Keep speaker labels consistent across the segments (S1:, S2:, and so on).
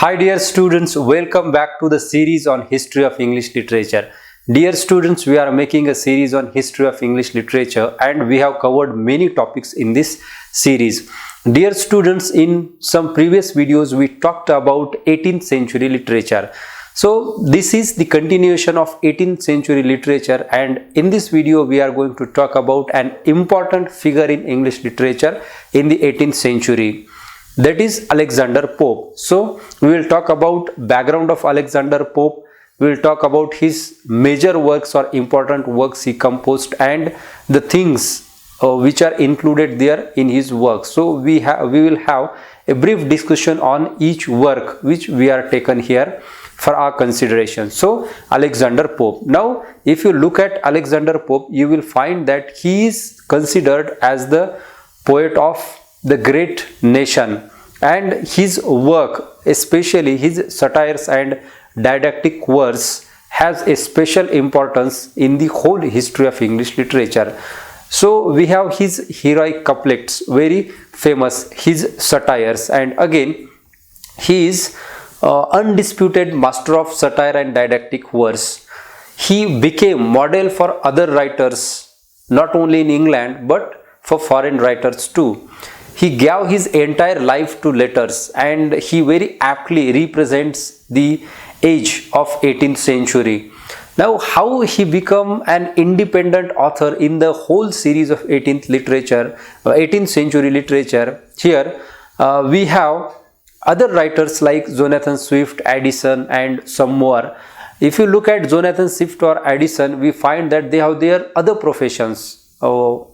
S1: Hi dear students, welcome back to the series on history of English literature. Dear students, we are making a series on history of English literature and we have covered many topics in this series. Dear students, in some previous videos we talked about 18th century literature. So this is the continuation of 18th century literature, and in this video we are going to talk about an important figure in English literature in the 18th century. That is Alexander Pope. So we will talk about background of Alexander Pope. We will talk about his major works or important works he composed and the things which are included there in his work. So we will have a brief discussion on each work which we are taken here for our consideration. So Alexander Pope. Now if you look at Alexander Pope, you will find that he is considered as the poet of the great nation, and his work, especially his satires and didactic verse, has a special importance in the whole history of English literature. So we have his heroic couplets, very famous, his satires, and again he is undisputed master of satire and didactic verse. He became model for other writers, not only in England but for foreign writers too. He gave his entire life to letters, and he very aptly represents the age of 18th century. Now, how he become an independent author in the whole series of 18th century literature? Here we have other writers like Jonathan Swift, Addison, and some more. If you look at Jonathan Swift or Addison, we find that they have their other professions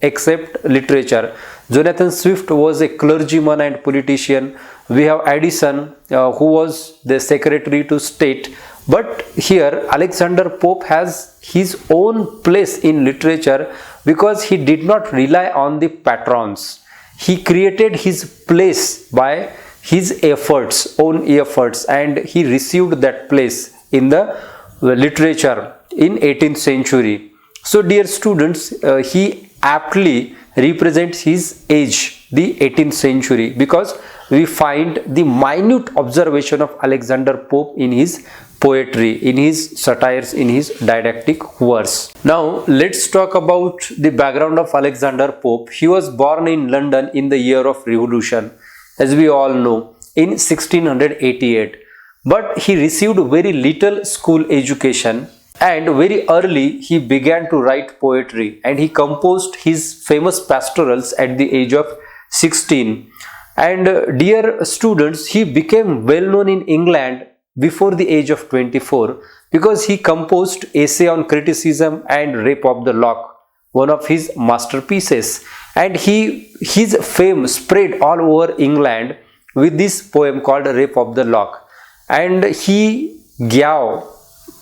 S1: except literature. Jonathan Swift was a clergyman and politician. We have Addison who was the secretary to state. But here Alexander Pope has his own place in literature because he did not rely on the patrons. He created his place by his efforts, own efforts, and he received that place in the literature in 18th century. So dear students, he aptly represents his age, the 18th century, because we find the minute observation of Alexander Pope in his poetry, in his satires, in his didactic verse. Now let's talk about the background of Alexander Pope. He was born in London in the year of Revolution, as we all know, in 1688. But he received very little school education, and very early he began to write poetry, and he composed his famous pastorals at the age of 16. And dear students, he became well known in England before the age of 24 because he composed Essay on Criticism and Rape of the Lock, one of his masterpieces, and his fame spread all over England with this poem called Rape of the Lock, and he gave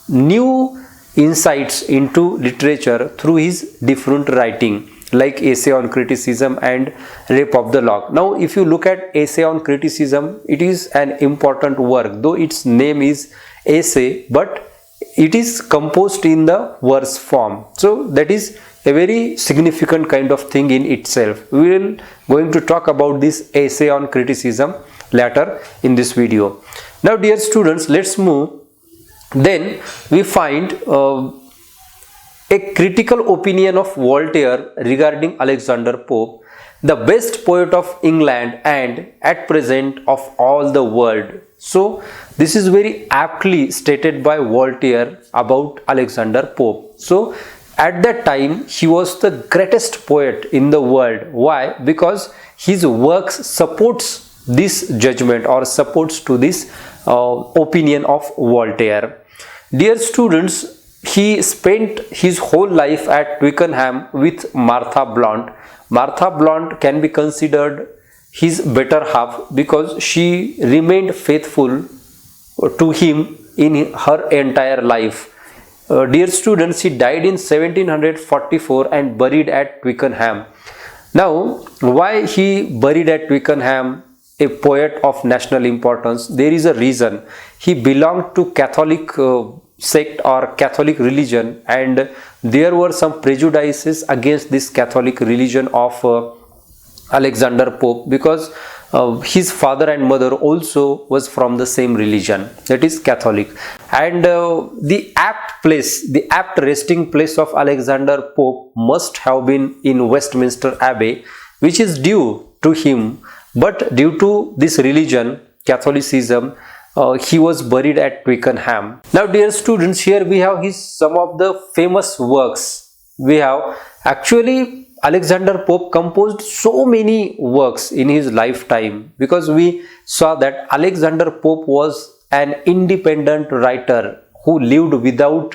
S1: new insights into literature through his different writing like Essay on Criticism and Rape of the Lock. Now if you look at Essay on Criticism, it is an important work, though its name is essay, but it is composed in the verse form. So that is a very significant kind of thing in itself. We will going to talk about this Essay on Criticism later in this video. Now dear students, let's move. Then we find a critical opinion of Voltaire regarding Alexander Pope, the best poet of England and at present of all the world. So this is very aptly stated by Voltaire about Alexander Pope. So at that time he was the greatest poet in the world. Why? Because his works supports this judgment or supports to this opinion of Voltaire. Dear students, he spent his whole life at Twickenham with Martha Blount. Martha Blount can be considered his better half because she remained faithful to him in her entire life. Dear students, he died in 1744 and buried at Twickenham. Now, why he buried at Twickenham, a poet of national importance? There is a reason. He belonged to Catholic sect or Catholic religion, and there were some prejudices against this Catholic religion of Alexander Pope, because his father and mother also was from the same religion, that is Catholic. And the apt resting place of Alexander Pope must have been in Westminster Abbey, which is due to him, but due to this religion, Catholicism, he was buried at Twickenham. Now dear students, here we have some of the famous works. We have actually Alexander Pope composed so many works in his lifetime, because we saw that Alexander Pope was an independent writer who lived without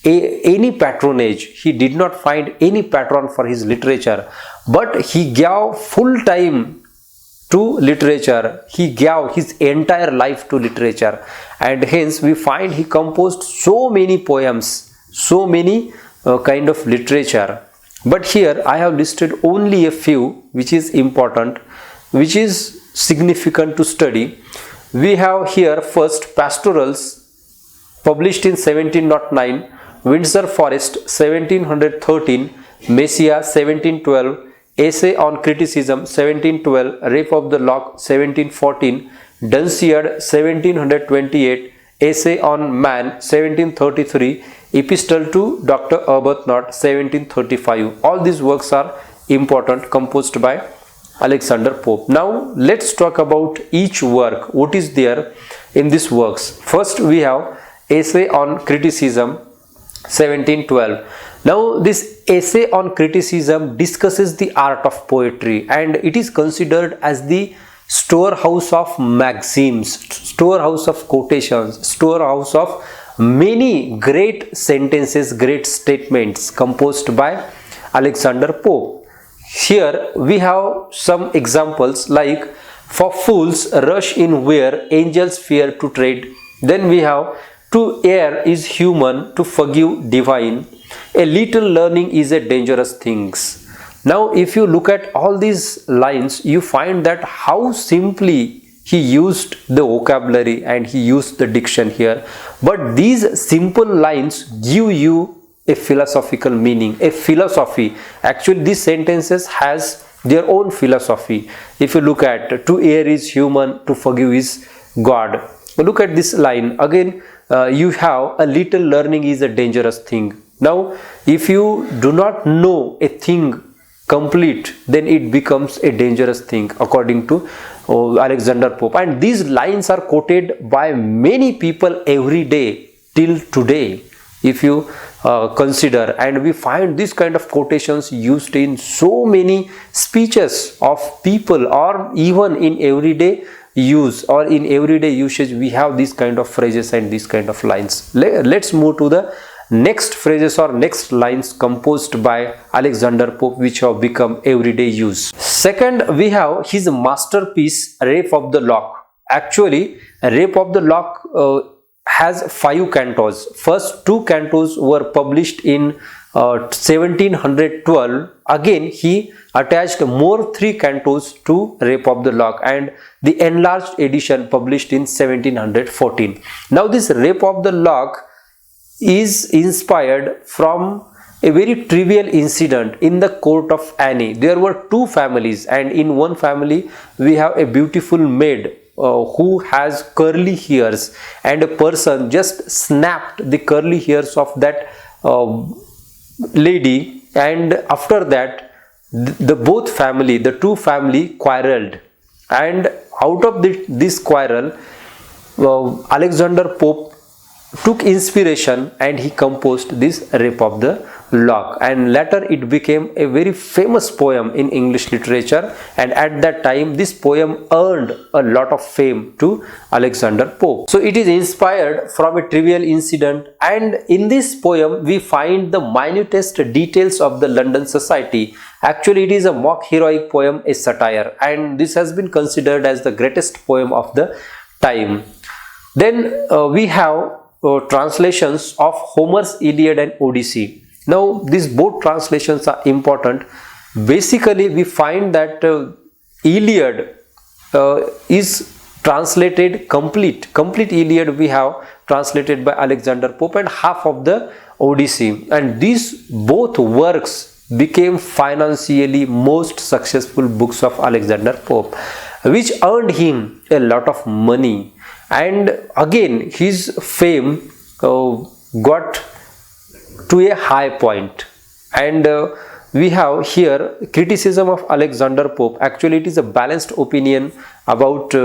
S1: any patronage. He did not find any patron for his literature, but he gave full time to literature. He gave his entire life to literature, and hence we find he composed so many poems, so many kind of literature. But here I have listed only a few which is important, which is significant to study. We have here first Pastorals, published in 1709, Windsor Forest 1713, Messiah 1712, Essay on Criticism 1712, Rape of the Lock 1714, Dunciad 1728, Essay on Man 1733, Epistle to Dr. Arbuthnot 1735. All these works are important, composed by Alexander Pope. Now let's talk about each work, what is there in these works. First we have Essay on Criticism 1712. Now this essay on criticism discusses the art of poetry, and it is considered as the storehouse of maxims, storehouse of quotations, storehouse of many great sentences, great statements composed by Alexander Pope. Here we have some examples like, for fools rush in where angels fear to tread. Then we have, to err is human, to forgive divine. A little learning is a dangerous thing. Now if you look at all these lines, you find that how simply he used the vocabulary and he used the diction here. But these simple lines give you a philosophical meaning, a philosophy. Actually these sentences has their own philosophy. If you look at, to err is human, to forgive is God. Look at this line again. You have, a little learning is a dangerous thing. Now if you do not know a thing complete, then it becomes a dangerous thing, according to Alexander Pope. And these lines are quoted by many people every day till today, if you consider. And we find this kind of quotations used in so many speeches of people, or even in everyday use or in everyday usage. We have this kind of phrases and this kind of lines. Let's move to the next phrases or next lines composed by Alexander Pope, which have become everyday use. Second, we have his masterpiece, Rape of the Lock. Actually, Rape of the Lock has 5 cantos. First 2 cantos were published in 1712. Again he attached more 3 cantos to Rape of the Lock, and the enlarged edition published in 1714. Now this Rape of the Lock is inspired from a very trivial incident in the court of Anne. There were 2 families, and in one family we have a beautiful maid who has curly hairs, and a person just snapped the curly hairs of that lady, and after that the 2 family quarreled, and out of this quarrel Alexander Pope took inspiration and he composed this Rape of the Lock, and later it became a very famous poem in English literature, and at that time this poem earned a lot of fame to Alexander Pope. So it is inspired from a trivial incident, and in this poem we find the minutest details of the London society. Actually it is a mock heroic poem, a satire, and this has been considered as the greatest poem of the time. Then we have translations of Homer's Iliad and Odyssey. Now these both translations are important. Basically we find that Iliad is translated complete Iliad we have translated by Alexander Pope, and half of the Odyssey, and these both works became financially most successful books of Alexander Pope. which earned him a lot of money, and again his fame got to a high point. And we have here criticism of Alexander Pope. Actually it is a balanced opinion about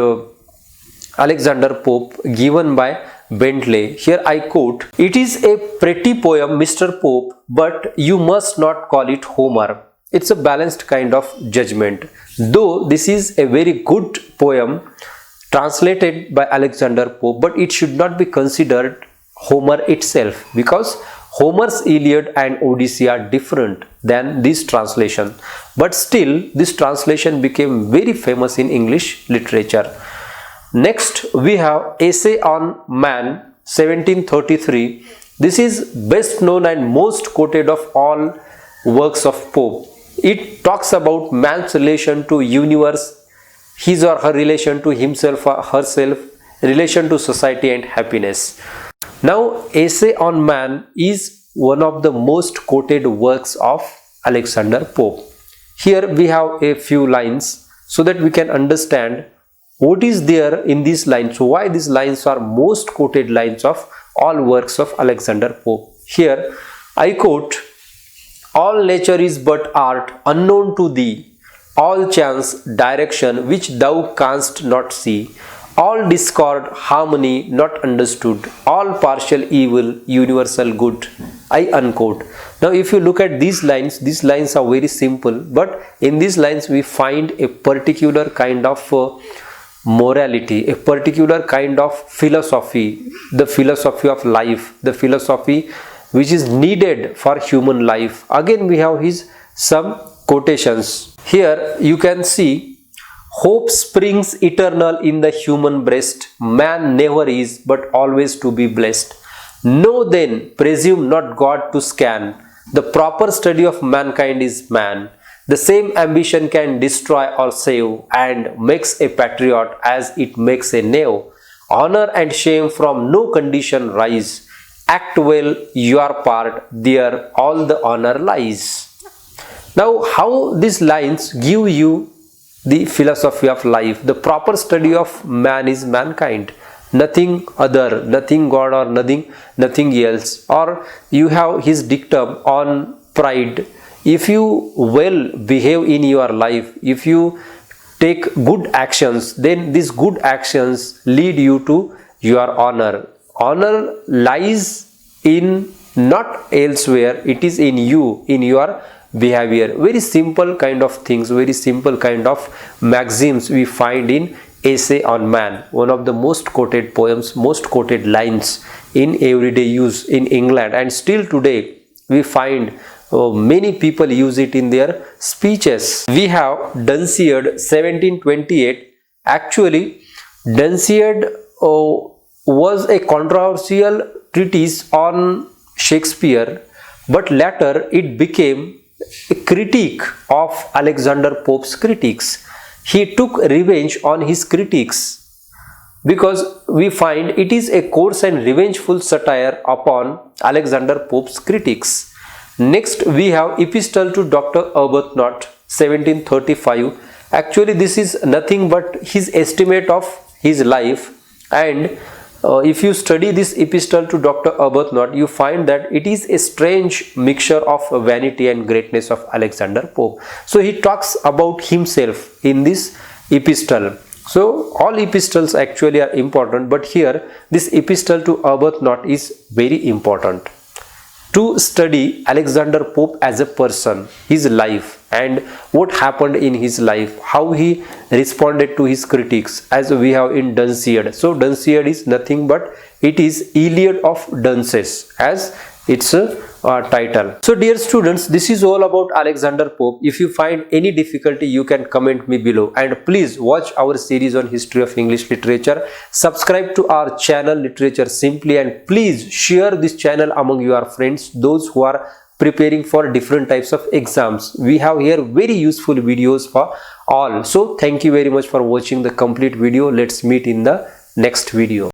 S1: Alexander Pope given by Bentley. Here I quote, "It is a pretty poem, Mr. Pope, but you must not call it Homer." It's a balanced kind of judgment. Though this is a very good poem translated by Alexander Pope, but it should not be considered Homer itself, because Homer's Iliad and Odyssey are different than this translation. But still this translation became very famous in English literature. Next we have Essay on Man, 1733. This is best known and most quoted of all works of Pope. It talks about man's relation to universe, his or her relation to himself or herself, relation to society and happiness. Now Essay on Man is one of the most quoted works of Alexander Pope. Here we have a few lines so that we can understand what is there in these lines, why these lines are most quoted lines of all works of Alexander Pope. Here I quote, "All nature is but art unknown to thee, all chance direction which thou canst not see, all discord harmony not understood, all partial evil universal good." I unquote. Now if you look at these lines are very simple, but in these lines we find a particular kind of morality, a particular kind of philosophy, the philosophy of life, the philosophy which is needed for human life. Again we have his some quotations. Here you can see, "Hope springs eternal in the human breast, man never is but always to be blessed. Know then, presume not God to scan, the proper study of mankind is man. The same ambition can destroy or save, and makes a patriot as it makes a knave. Honor and shame from no condition rise. Act well your part, there all the honor lies." Now how these lines give you the philosophy of life. The proper study of man is mankind, nothing other, nothing God or nothing else. Or you have his dictum on pride. If you well behave in your life, if you take good actions, then these good actions lead you to your honor. Honor lies in not elsewhere, it is in you, in your behavior. Very simple kind of things, very simple kind of maxims we find in Essay on Man, one of the most quoted poems, most quoted lines in everyday use in England, and still today we find many people use it in their speeches. We have Dunciad, 1728. Actually Dunciad was a controversial treatise on Shakespeare, but later it became a critique of Alexander Pope's critics. He took revenge on his critics, because we find it is a coarse and revengeful satire upon Alexander Pope's critics. Next we have Epistle to Dr. Arbuthnot, 1735. Actually this is nothing but his estimate of his life, and if you study this epistle to Dr. Arbuthnot, you find that it is a strange mixture of vanity and greatness of Alexander Pope. So he talks about himself in this epistle. So all epistles actually are important, but here this epistle to Arbuthnot is very important to study Alexander Pope as a person, his life, and what happened in his life, how he responded to his critics, as we have in Dunciad. So Dunciad is nothing but it is Iliad of Dunces, as its title. So dear students, this is all about Alexander Pope. If you find any difficulty, you can comment me below, and please watch our series on history of English literature. Subscribe to our channel Literature Simply, and please share this channel among your friends, those who are preparing for different types of exams. We have here very useful videos for all. So thank you very much for watching the complete video. Let's meet in the next video.